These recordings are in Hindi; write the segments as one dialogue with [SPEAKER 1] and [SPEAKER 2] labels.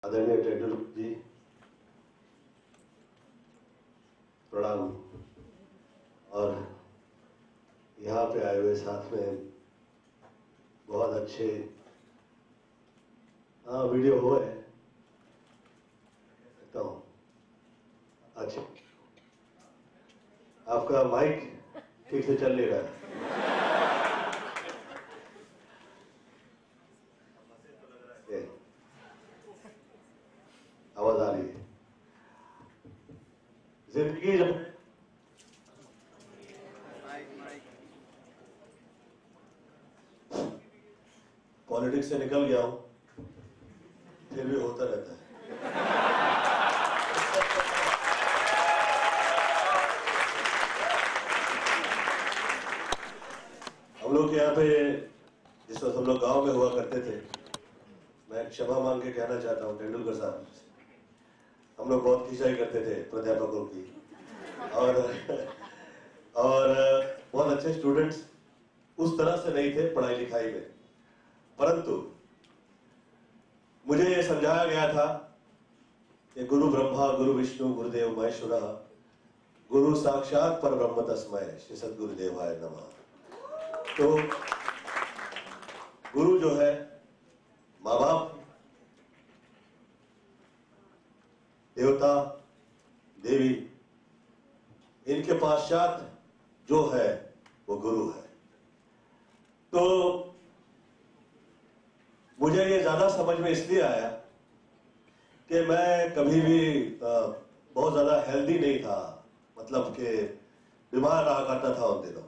[SPEAKER 1] आदरणीय टेंडुलकर जी, प्रणाम। और यहाँ पे आए हुए साथ में बहुत अच्छे वीडियो हुए कहता हूँ। अच्छा, आपका माइक ठीक से चल नहीं रहा है। आवाज आ रही है। जिंदगी जब पॉलिटिक्स से निकल गया हूं, फिर भी होता रहता है। हम लोग के यहाँ पे जिस वक्त हम लोग गांव में हुआ करते थे, मैं क्षमा मांग के कहना चाहता हूँ तेंदुलकर साहब, हम लोग बहुत खिंचाई करते थे प्राध्यापकों की और बहुत अच्छे स्टूडेंट्स उस तरह से नहीं थे पढ़ाई लिखाई में, परंतु मुझे यह समझाया गया था कि गुरु ब्रह्मा गुरु विष्णु गुरुदेव महेश्वरः गुरु साक्षात परब्रह्म तस्मै श्री सद्गुरुदेवाय नमः। तो गुरु जो है माँ बाप, देवता देवी, इनके पश्चात जो है वो गुरु है। तो मुझे ये ज्यादा समझ में इसलिए आया कि मैं कभी भी बहुत ज्यादा हेल्दी नहीं था, मतलब कि बीमार रहा करता था उन दिनों।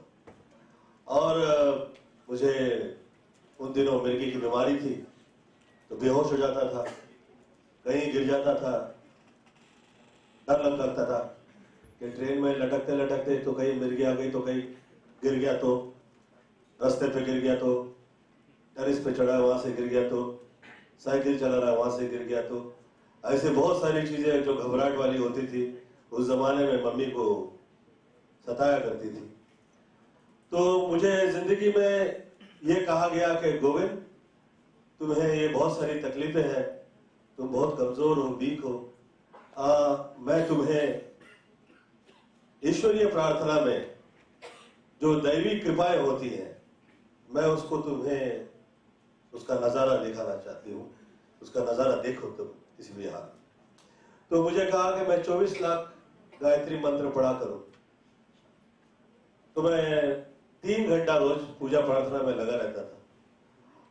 [SPEAKER 1] और मुझे उन दिनों मिर्गी की बीमारी थी, तो बेहोश हो जाता था, कहीं गिर जाता था, डर लगता था कि ट्रेन में लटकते लटकते तो कहीं मिर्गी आ गई, तो कहीं गिर गया, तो रास्ते पे गिर गया, तो टेरिस पे चढ़ा वहां से गिर गया, तो साइकिल चला रहा वहां से गिर गया। तो ऐसे बहुत सारी चीजें जो घबराहट वाली होती थी उस जमाने में मम्मी को सताया करती थी। तो मुझे जिंदगी में ये कहा गया कि गोविंद, तुम्हें ये बहुत सारी तकलीफें हैं, तुम बहुत कमजोर हो, वीक हो, मैं तुम्हें ईश्वरीय प्रार्थना में जो दैवी कृपाएं होती हैं, मैं उसको तुम्हें उसका नजारा दिखाना चाहती हूँ, उसका नजारा देखो तुम किसी भी हाल। तो मुझे कहा कि मैं 24 लाख गायत्री मंत्र पढ़ा करूं। तो मैं 3 घंटा रोज पूजा प्रार्थना में लगा रहता था।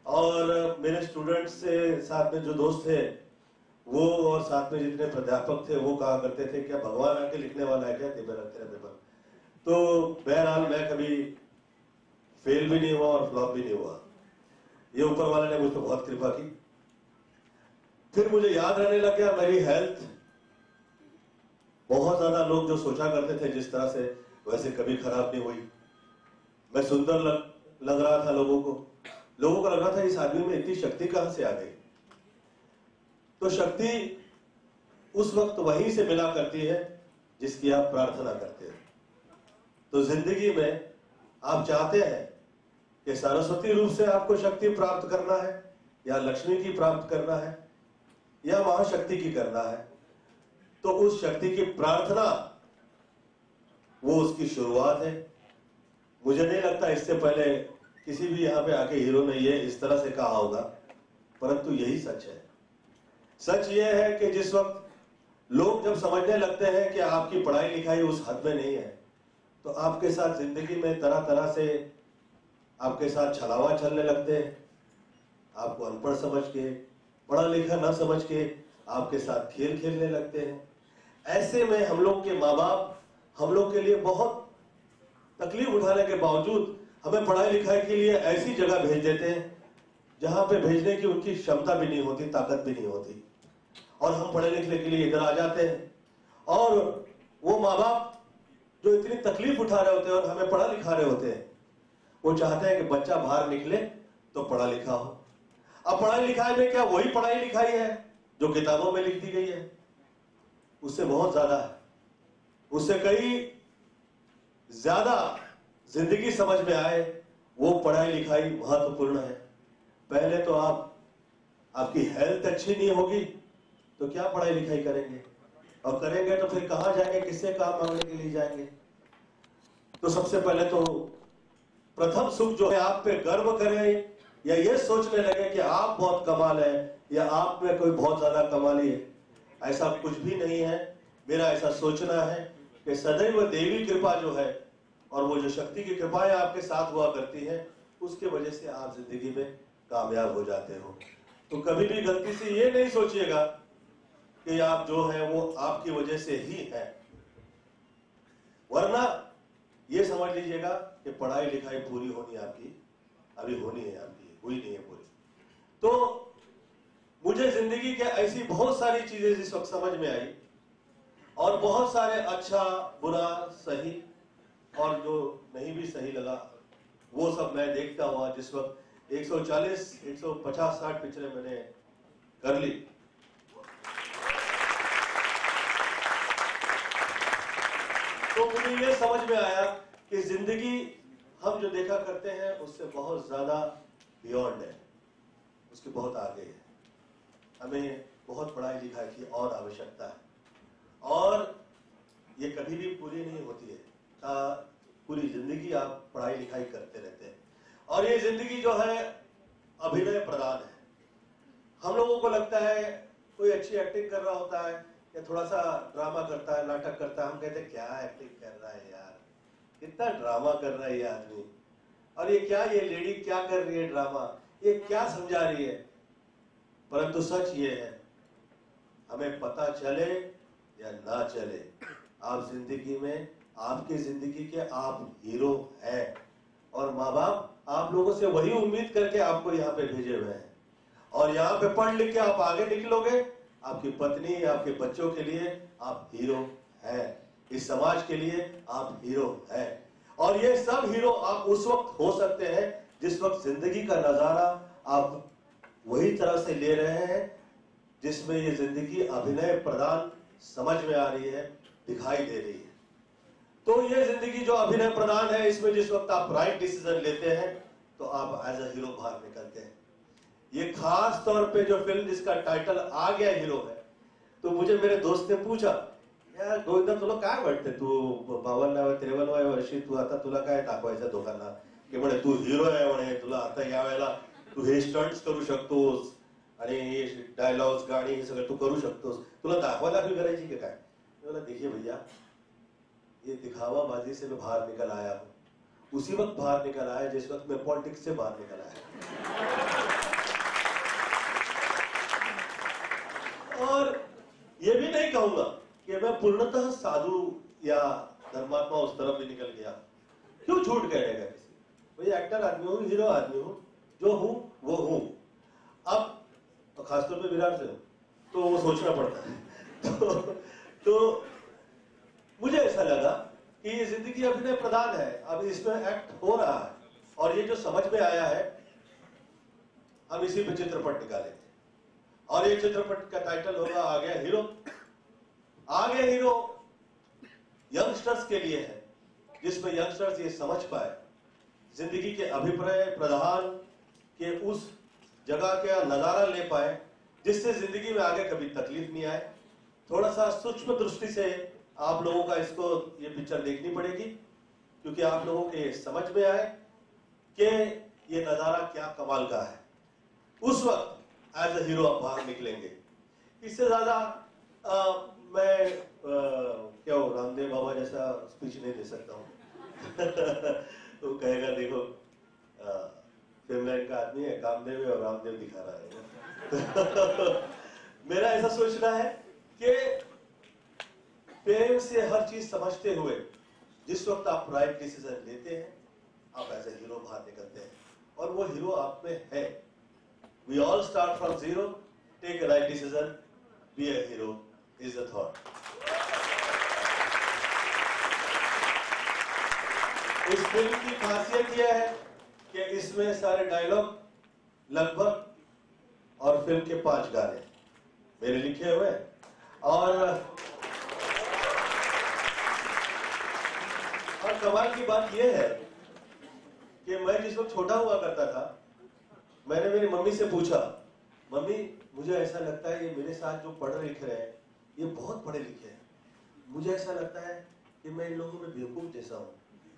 [SPEAKER 1] और मेरे स्टूडेंट्स से साथ में जो दोस्त थे वो, और साथ में जितने प्राध्यापक थे वो कहा करते थे क्या भगवान आके लिखने वाला है क्या तेरा पेपर। तो बहरहाल मैं कभी फेल भी नहीं हुआ और फ्लॉप भी नहीं हुआ। ये ऊपर वाले ने मुझ पर बहुत कृपा की। फिर मुझे याद रहने लग गया मेरी हेल्थ, बहुत ज्यादा लोग जो सोचा करते थे जिस तरह से, वैसे कभी खराब नहीं हुई। मैं सुंदर लग रहा था लोगों को लग रहा था इस आदमी में इतनी शक्ति कहां से आ गई। तो शक्ति उस वक्त वहीं से मिला करती है जिसकी आप प्रार्थना करते हैं। तो जिंदगी में आप चाहते हैं कि सरस्वती रूप से आपको शक्ति प्राप्त करना है, या लक्ष्मी की प्राप्त करना है, या महाशक्ति की करना है, तो उस शक्ति की प्रार्थना वो उसकी शुरुआत है। मुझे नहीं लगता इससे पहले किसी भी यहां पे आके हीरो ने ये इस तरह से कहा होगा, परंतु यही सच है। सच ये है कि जिस वक्त लोग जब समझने लगते हैं कि आपकी पढ़ाई लिखाई उस हद में नहीं है, तो आपके साथ जिंदगी में तरह तरह से आपके साथ छलावा चलने लगते हैं। आपको अनपढ़ समझ के, पढ़ा लिखा ना समझ के आपके साथ खेल खेलने लगते हैं। ऐसे में हम लोग के माँ बाप हम लोग के लिए बहुत तकलीफ उठाने के बावजूद हमें पढ़ाई लिखाई के लिए ऐसी जगह भेज देते हैं जहां पे भेजने की उनकी क्षमता भी नहीं होती, ताकत भी नहीं होती, और हम पढ़े लिखने के लिए इधर आ जाते हैं। और वो माँ बाप जो इतनी तकलीफ उठा रहे होते हैं और हमें पढ़ा लिखा रहे होते हैं, वो चाहते हैं कि बच्चा बाहर निकले तो पढ़ा लिखा हो। अब पढ़ाई लिखाई में क्या वही पढ़ाई लिखाई है जो किताबों में लिख दी गई है? उससे बहुत ज्यादा है, उससे कई ज्यादा जिंदगी समझ में आए वो पढ़ाई लिखाई महत्वपूर्ण है। पहले तो आपकी हेल्थ अच्छी नहीं होगी तो क्या पढ़ाई लिखाई करेंगे, और करेंगे तो फिर कहां जाएंगे, किससे काम मांगने के लिए जाएंगे। तो सबसे पहले तो प्रथम सुख जो है, आप पे गर्व करें या ये सोचने लगे कि आप बहुत कमाल है या आप में कोई बहुत ज्यादा कमाली है, ऐसा कुछ भी नहीं है। मेरा ऐसा सोचना है कि सदैव देवी कृपा जो है, और वो जो शक्ति की कृपाएं आपके साथ हुआ करती है, उसके वजह से आप जिंदगी में कामयाब हो जाते हो। तो कभी भी गलती से ये नहीं सोचिएगा कि आप जो है वो आपकी वजह से ही है, वरना ये समझ लीजिएगा कि पढ़ाई लिखाई पूरी होनी आपकी अभी होनी है, आपकी हुई नहीं है पूरी। तो मुझे जिंदगी के ऐसी बहुत सारी चीजें जिस वक्त समझ में आई, और बहुत सारे अच्छा बुरा सही और जो नहीं भी सही लगा वो सब मैं देखता हुआ जिस वक्त 140 150-60 पिक्चरें मैंने कर ली, तो मुझे ये समझ में आया कि जिंदगी हम जो देखा करते हैं उससे बहुत ज्यादा बियॉन्ड है, उसके बहुत आगे है। हमें बहुत पढ़ाई लिखाई की और आवश्यकता है, और ये कभी भी पूरी नहीं होती है। पूरी जिंदगी आप पढ़ाई लिखाई करते रहते हैं, और ये जिंदगी जो है अभिनय प्रधान है। हम लोगों को लगता है कोई अच्छी एक्टिंग कर रहा होता है या थोड़ा सा ड्रामा करता है, नाटक करता है, हम कहते हैं क्या एक्टिंग कर रहा है यार, कितना ड्रामा कर रहा है ये आदमी, और ये क्या, ये लेडी क्या कर रही है ड्रामा, ये क्या समझा रही है। परंतु सच ये है, हमें पता चले या ना चले, आप जिंदगी में, आपकी जिंदगी के आप हीरो हैं, और माँ बाप आप लोगों से वही उम्मीद करके आपको यहाँ पे भेजे हुए हैं, और यहाँ पे पढ़ लिख के आप आगे निकलोगे, आपकी पत्नी, आपके बच्चों के लिए आप हीरो हैं, इस समाज के लिए आप हीरो हैं। और ये सब हीरो आप उस वक्त हो सकते हैं जिस वक्त जिंदगी का नजारा आप वही तरह से ले रहे हैं जिसमें ये जिंदगी अभिनय प्रधान समझ में आ रही है, दिखाई दे रही है। तो ये जिंदगी जो अभिनय प्रधान है, इसमें जिस वक्त आप राइट डिसीजन लेते हैं तो आप एज अ हीरो बाहर निकलते हैं। ये खास तौर पे जो फिल्म जिसका टाइटल आ गया हीरो है, तो मुझे मेरे दोस्त ने पूछा, यार गोविंदा तुला काय वाटते, तू 52-53 वर्षी, तू आता तुला काय दाखवायचं दोघांना, की म्हणे तू हीरो आहे म्हणे, तुला आता या वेळेला तू हे स्टंट्स करू शकतोस आणि हे डायलॉग्स गाणी हे सगळं तू करू शकतोस, तुला दाखवायला भी करायची की काय। बोला देखिए भैया, ये दिखावाबाजी से मैं बाहर निकल आया हूँ, उसी वक्त बाहर निकल आया जिस वक्त मैं पॉलिटिक्स से बाहर निकल आया। और ये भी नहीं कहूंगा कि मैं पूर्णतः साधु या धर्मात्मा उस तरफ भी निकल गया, क्यों झूठ कहेगा किसी, भाई एक्टर आदमी हूं, हीरो आदमी हूं, जो हूं वो हूं। अब खासतौर पे विराट से तो वो सोचना पड़ता है। तो मुझे ऐसा लगा कि ये जिंदगी अभिनय प्रधान है, अब इसमें एक्ट हो रहा है, और ये जो समझ में आया है हम इसी पे चित्रपट निकालेंगे, और ये चित्रपट का टाइटल होगा आ गया हीरो। आ गया हीरो यंगस्टर्स के लिए है, जिसमें यंगस्टर्स ये समझ पाए, जिंदगी के अभिप्राय प्रधान के उस जगह का नजारा ले पाए जिससे जिंदगी में आगे कभी तकलीफ नहीं आए। थोड़ा सा सूक्ष्म दृष्टि से आप लोगों का इसको ये पिक्चर देखनी पड़ेगी, क्योंकि आप लोगों के समझ में आए कि ये नजारा क्या कमाल का है। उस वक्त एज अ हीरो आप बाहर निकलेंगे। इससे ज्यादा मैं क्या हो, रामदेव बाबा जैसा स्पीच नहीं दे सकता हूँ। तो कहेगा देखो फिल्मलाइन का आदमी है, कामदेव है और रामदेव दिखा रहा है। मेरा ऐसा सोचना है कि प्रेम से हर चीज समझते हुए जिस वक्त आप राइट डिसीजन लेते हैं, आप एज ए हीरो बाहर निकलते हैं, और वो हीरो आप में है। We all start from zero, take a right decision, be a hero is the thought. इस फिल्म की खासियत यह है कि इसमें सारे डायलॉग लगभग, और फिल्म के 5 गाने मेरे लिखे हुए, और कमाल की बात यह है कि मैं जिस वक्त छोटा हुआ करता था, मैंने मेरी मम्मी से पूछा, मम्मी मुझे ऐसा लगता है ये मेरे साथ जो पढ़ लिख रहे हैं ये बहुत पढ़े लिखे हैं। मुझे ऐसा लगता है कि मैं इन लोगों में बेवकूफ जैसा हूँ,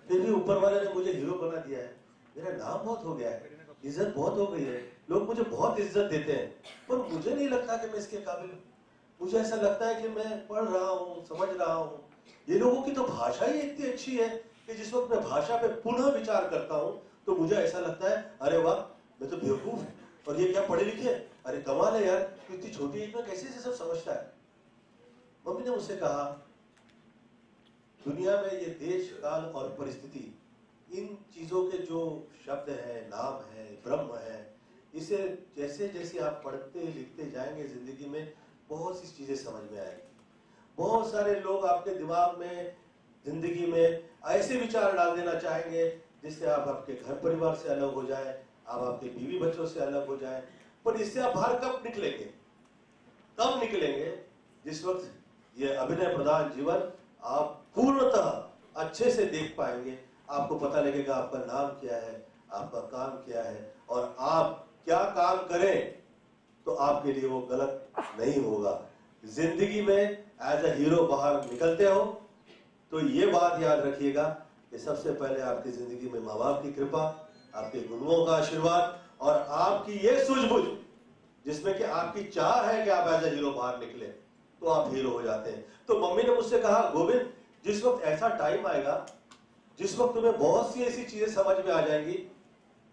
[SPEAKER 1] फिर भी ऊपर वाले ने मुझे हीरो बना दिया है। मेरा नाम बहुत हो गया है, इज्जत बहुत हो गई है, लोग मुझे बहुत इज्जत देते हैं, पर मुझे नहीं लगता कि मैं इसके काबिल हूँ। मुझे ऐसा लगता है कि मैं पढ़ रहा हूँ, समझ रहा हूँ। ये लोगों की तो भाषा ही इतनी अच्छी है कि जिस वक्त मैं भाषा पे पुनः विचार करता हूँ तो मुझे ऐसा लगता है अरे वाह, मैं तो बेवकूफ हूँ और ये क्या पढ़े लिखे, अरे कमाल है यार, तो इतनी छोटी एज में कैसे सब समझता है। मम्मी ने मुझसे कहा दुनिया में ये देश काल और परिस्थिति, इन चीजों के जो शब्द है, नाम है, ब्रह्म है, इसे जैसे जैसे आप पढ़ते लिखते जाएंगे जिंदगी में बहुत सी चीजें समझ में आएंगी। बहुत सारे लोग आपके दिमाग में जिंदगी में ऐसे विचार डाल देना चाहेंगे जिससे आप आपके घर परिवार से अलग हो जाए, आप आपके बीवी बच्चों से अलग हो जाए, पर इससे आप बाहर कब निकलेंगे? तब निकलेंगे जिस वक्त ये अभिनय प्रधान जीवन आप पूर्णतः अच्छे से देख पाएंगे। आपको पता लगेगा आपका नाम क्या है, आपका काम क्या है, और आप क्या काम करें तो आपके लिए वो गलत नहीं होगा। जिंदगी में एज अ हीरो बाहर निकलते हो तो ये बात याद रखिएगा कि सबसे पहले आपकी जिंदगी में माँ बाप की कृपा, आपके गुरुओं का आशीर्वाद और आपकी ये सूझबूझ जिसमें कि आपकी चाह है कि आप एज अ हीरो बाहर निकले तो आप हीरो हो जाते हैं। तो मम्मी ने मुझसे कहा गोविंद, जिस वक्त ऐसा टाइम आएगा जिस वक्त तुम्हें बहुत सी ऐसी चीजें समझ में आ जाएंगी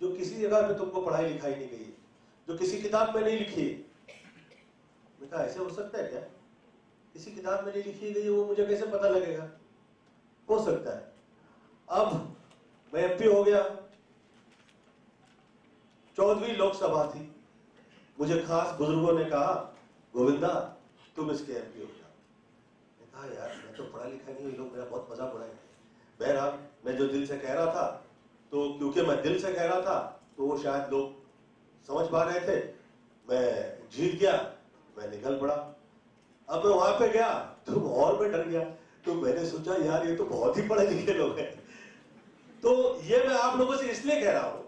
[SPEAKER 1] जो किसी जगह पे तुमको पढ़ाई लिखाई नहीं गई, जो किसी किताब में नहीं लिखी। मैं कहा ऐसे हो सकता है क्या? किसी किताब में नहीं लिखी गई वो मुझे कैसे पता लगेगा? हो सकता है। अब मैं एमपी हो गया, 14वीं लोकसभा थी, मुझे खास बुजुर्गों ने कहा गोविंदा तुम इसके एमपी हो जाओ। मैंने कहा यार मैं तो पढ़ा लिखा नहीं हूं, लोग मेरा बहुत मजाक उड़ाएंगे। बहरहाल मैं जो दिल से कह रहा था, तो क्योंकि मैं दिल से कह रहा था तो वो शायद लोग समझ पा रहे थे, मैं जीत गया, मैं निकल पड़ा। अब मैं वहां पे गया तो और मैं डर गया, तो मैंने सोचा यार ये तो बहुत ही पढ़े लिखे लोग हैं। तो ये मैं आप लोगों से इसलिए कह रहा हूं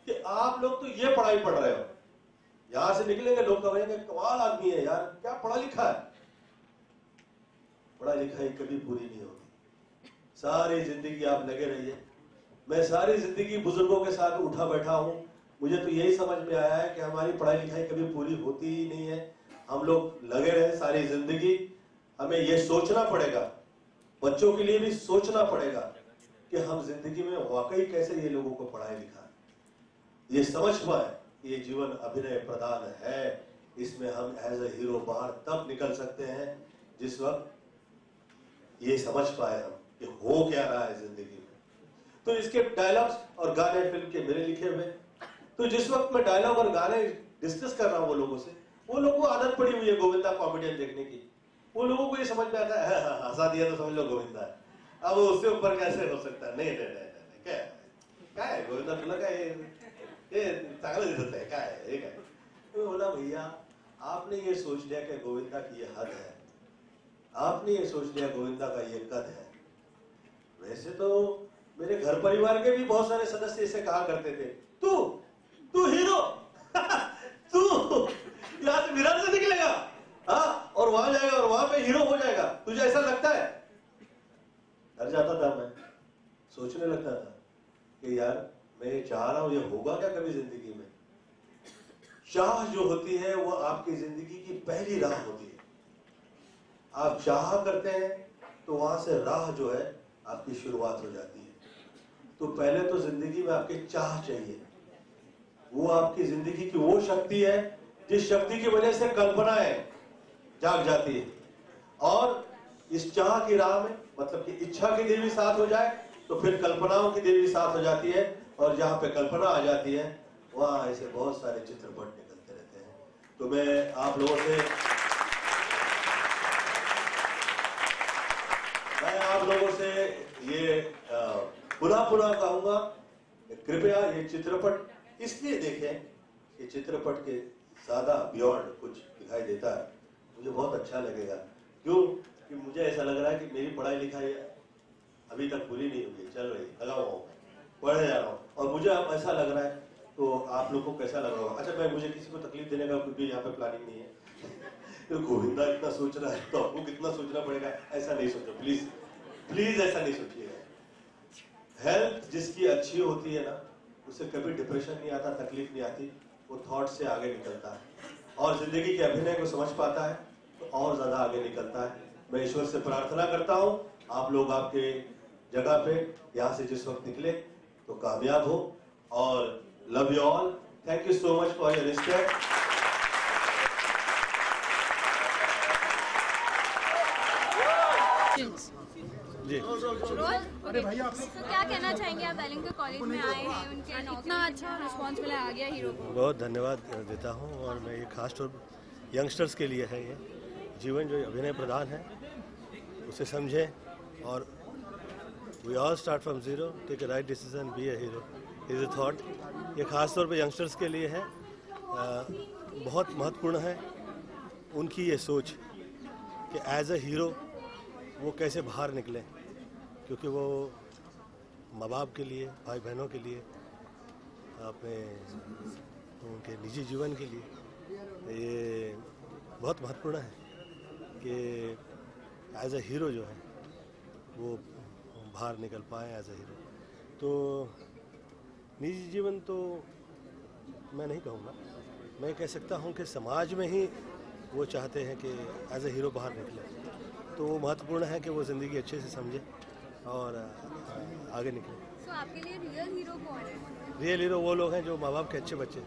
[SPEAKER 1] कि आप लोग तो ये पढ़ाई पढ़ रहे हो, यहां से निकलेंगे लोग कहेंगे कमाल आदमी है यार, क्या पढ़ा लिखा है। पढ़ाई लिखाई कभी पूरी नहीं होगी, सारी जिंदगी आप लगे रहिए। मैं सारी जिंदगी बुजुर्गों के साथ उठा बैठा हूं, मुझे तो यही समझ में आया है कि हमारी पढ़ाई लिखाई कभी पूरी होती ही नहीं है। हम लोग लगे रहे सारी जिंदगी, हमें यह सोचना पड़ेगा, बच्चों के लिए भी सोचना पड़ेगा कि हम जिंदगी में वाकई कैसे ये लोगों को पढ़ाई लिखा, ये समझ पाए ये जीवन अभिनय प्रधान है। इसमें हम एज ए हीरो बाहर तब निकल सकते हैं जिस वक्त ये समझ पाए हम कि हो क्या रहा है जिंदगी में। तो इसके डायलॉग्स और गाने फिल्म के मेरे लिखे हुए। तो जिस वक्त मैं डायलॉग और गाने डिस्कस कर रहा हूं वो लोगों से, वो लोगों को आदत पड़ी हुई है गोविंदा कॉमेडियन देखने की, वो लोगों को ये समझ में आता है हंसा दिया तो समझ लो गोविंदा है। अब उससे ऊपर कैसे हो सकता है? नहीं नहीं नहीं नहीं, क्या है क्या है गोविंदा, तुला काय ये चांगलं दिसत आहे, काय है ये काय? तो बोला भैया आपने ये सोच लिया कि गोविंदा की ये हद है, आपने ये सोच लिया गोविंदा का ये कद है। वैसे तो मेरे घर परिवार के भी बहुत सारे सदस्य इसे कहा करते थे, तू हीरो तू यहां से विराट से निकलेगा, हाँ, और वहां जाएगा और वहां पे हीरो हो जाएगा, तुझे ऐसा लगता है? डर जाता था मैं, सोचने लगता था कि यार मैं ये चाह रहा हूं, ये होगा क्या कभी जिंदगी में? चाह जो होती है वो आपकी जिंदगी की पहली राह होती है। आप चाह करते हैं तो वहां से राह जो है आपकी शुरुआत हो जाती है। तो पहले तो जिंदगी में आपके चाह चाहिए, वो आपकी जिंदगी की वो शक्ति है जिस शक्ति की वजह से कल्पनाएं जाग जाती है। और इस चाह की राह में मतलब कि इच्छा की देवी साथ हो जाए तो फिर कल्पनाओं की देवी साथ हो जाती है, और जहां पे कल्पना आ जाती है वहां ऐसे बहुत सारे चित्रपट निकलते रहते हैं। तो मैं आप लोगों से ये पुनः कहूंगा, कृपया ये चित्रपट इसलिए देखें कि चित्रपट के ज्यादा बियॉन्ड कुछ दिखाई देता है, मुझे बहुत अच्छा लगेगा। क्यों कि मुझे ऐसा लग रहा है कि मेरी पढ़ाई लिखाई अभी तक पूरी नहीं हुई, चल रही, लगा हुआ हूं, पढ़ने जा रहा हूं, और मुझे अब ऐसा लग रहा है तो आप लोग को कैसा लग रहा होगा? अच्छा, मैं मुझे किसी को तकलीफ देने का कुछ भी यहाँ पे प्लानिंग नहीं है। तो गोविंदा इतना सोच रहा है तो आपको कितना सोचना पड़ेगा, ऐसा नहीं सोचो प्लीज, प्लीज ऐसा नहीं सोचिएगा। हेल्थ जिसकी अच्छी होती है ना, उसे कभी डिप्रेशन नहीं आता, तकलीफ नहीं आती, वो थॉट से आगे निकलता है और जिंदगी के अभिनय को समझ पाता है तो और ज्यादा आगे निकलता है। मैं ईश्वर से प्रार्थना करता हूँ आप लोग आपके जगह पे यहाँ से जिस वक्त निकले तो कामयाब हो, और love you all, thank you so much for your respect.
[SPEAKER 2] जी अरे भैया आप तो क्या कहना चाहेंगे, आप वेलिंगटन कॉलेज में आए हैं, उनके इतना अच्छा रिस्पांस मिला, आ गया हीरो को।
[SPEAKER 3] बहुत धन्यवाद देता हूँ, और मैं ये खास तौर यंगस्टर्स के लिए है। ये जीवन जो अभिनय प्रधान है उसे समझें, और we all start from zero, take a right decision, be a hero is a thought. ये खास तौर पे यंगस्टर्स के लिए है, बहुत महत्वपूर्ण है उनकी ये सोच कि एज अ हीरो वो कैसे बाहर निकलें, क्योंकि वो माँ बाप के लिए, भाई बहनों के लिए, अपने उनके निजी जीवन के लिए ये बहुत महत्वपूर्ण है कि एज अ हीरो जो है वो बाहर निकल पाए एज अ हीरो। तो निजी जीवन तो मैं नहीं कहूँगा, मैं कह सकता हूँ कि समाज में ही वो चाहते हैं कि एज अ हीरो बाहर निकले, तो वो महत्वपूर्ण है कि वो ज़िंदगी अच्छे से समझे और आगे निकले।
[SPEAKER 2] तो आपके लिए रियल हीरो कौन है?
[SPEAKER 3] रियल हीरो वो लोग हैं जो माँ बाप के अच्छे बच्चे।